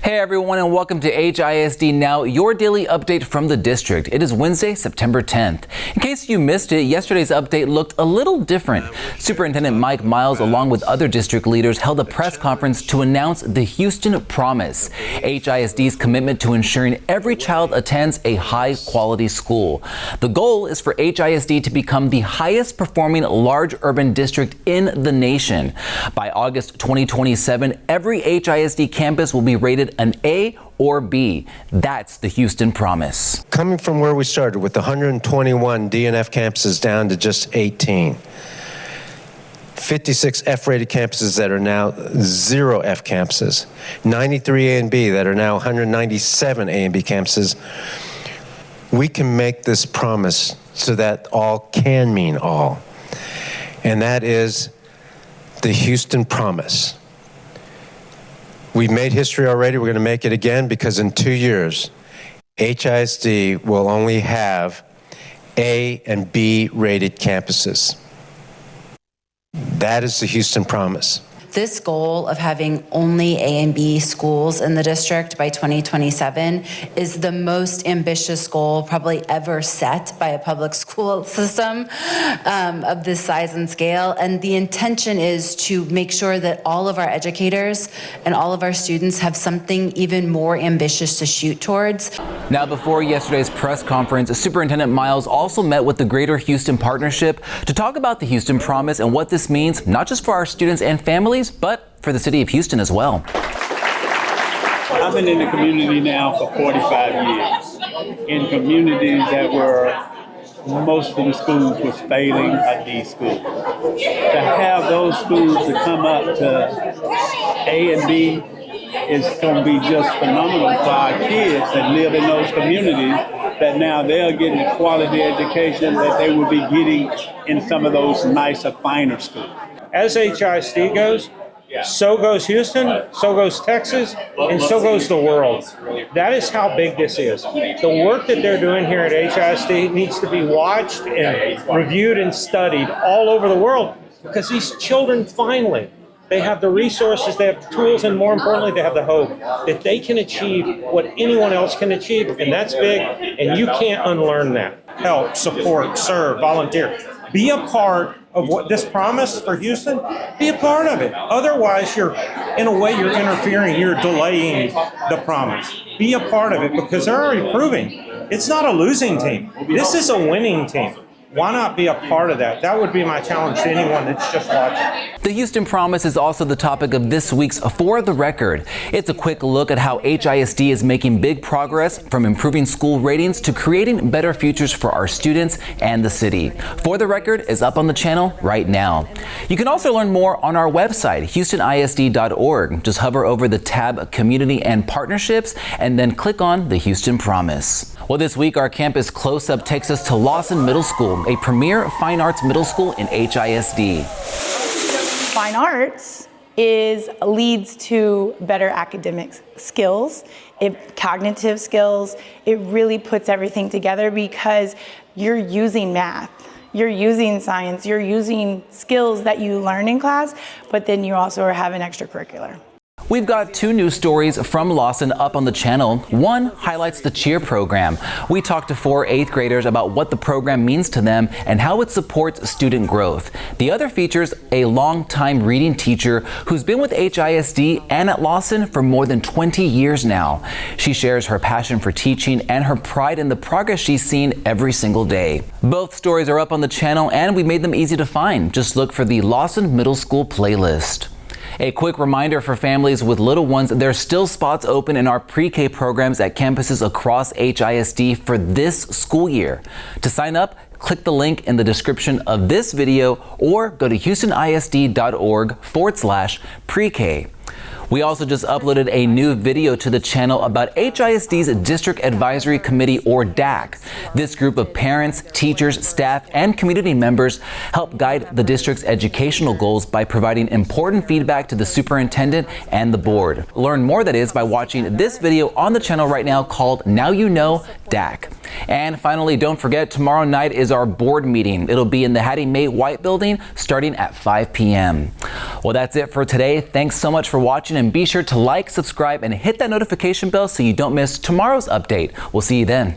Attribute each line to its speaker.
Speaker 1: Hey everyone, and welcome to HISD Now, your daily update from the district. It is Wednesday, September 10th. In case you missed it, yesterday's update looked a little different. Superintendent Mike Miles, along with other district leaders, held a press conference to announce the Houston Promise, HISD's commitment to ensuring every child attends a high-quality school. The goal is for HISD to become the highest performing large urban district in the nation. By August 2027, every HISD campus will be rated an A or B. That's the Houston Promise.
Speaker 2: Coming from where we started with 121 DNF campuses down to just 18. 56 F-rated campuses that are now 0 F campuses. 93 A and B that are now 197 A and B campuses. We can make this promise so that all can mean all. And that is the Houston Promise. We've made history already. We're going to make it again because in 2 years, HISD will only have A and B rated campuses. That is the Houston Promise.
Speaker 3: This goal of having only A and B schools in the district by 2027 is the most ambitious goal probably ever set by a public school system of this size and scale. And the intention is to make sure that all of our educators and all of our students have something even more ambitious to shoot towards.
Speaker 1: Now, before yesterday's press conference, Superintendent Miles also met with the Greater Houston Partnership to talk about the Houston Promise and what this means, not just for our students and families, but for the city of Houston as well.
Speaker 4: I've been in the community now for 45 years, in communities that were, most of the schools was failing a D school. To have those schools to come up to A and B is going to be just phenomenal for our kids that live in those communities, that now they're getting the quality education that they would be getting in some of those nicer, finer schools.
Speaker 5: As HISD goes, so goes Houston, so goes Texas, and so goes the world. That is how big this is. The work that they're doing here at HISD needs to be watched and reviewed and studied all over the world, because these children finally, they have the resources, they have the tools, and more importantly, they have the hope that they can achieve what anyone else can achieve, and that's big, and you can't unlearn that. Help, support, serve, volunteer. Be a part of what this promise for Houston, be a part of it. Otherwise, in a way, you're interfering, you're delaying the promise. Be a part of it because they're already proving it's not a losing team. This is a winning team. Why not be a part of that? That would be my challenge to anyone that's just watching.
Speaker 1: The Houston Promise is also the topic of this week's For the Record. It's a quick look at how HISD is making big progress, from improving school ratings to creating better futures for our students and the city. For the Record is up on the channel right now. You can also learn more on our website, houstonisd.org. Just hover over the tab Community and Partnerships and then click on the Houston Promise. Well, this week our campus close-up takes us to Lawson Middle School, a premier fine arts middle school in HISD.
Speaker 6: Fine arts leads to better academic skills, cognitive skills. It really puts everything together because you're using math, you're using science, you're using skills that you learn in class, but then you also have an extracurricular.
Speaker 1: We've got 2 news stories from Lawson up on the channel. One highlights the cheer program. We talked to 4 8th graders about what the program means to them and how it supports student growth. The other features a longtime reading teacher who's been with HISD and at Lawson for more than 20 years now. She shares her passion for teaching and her pride in the progress she's seen every single day. Both stories are up on the channel and we made them easy to find. Just look for the Lawson Middle School playlist. A quick reminder for families with little ones, there's still spots open in our pre-K programs at campuses across HISD for this school year. To sign up, click the link in the description of this video or go to houstonisd.org/pre-K. We also just uploaded a new video to the channel about HISD's District Advisory Committee, or DAC. This group of parents, teachers, staff, and community members help guide the district's educational goals by providing important feedback to the superintendent and the board. Learn more, that is, by watching this video on the channel right now called Now You Know DAC. And finally, don't forget, tomorrow night is our board meeting. It'll be in the Hattie Mae White Building starting at 5 p.m. Well, Well, that's it for today. Thanks so much for watching, and be sure to like, subscribe, and hit that notification bell so you don't miss tomorrow's update. We'll see you then.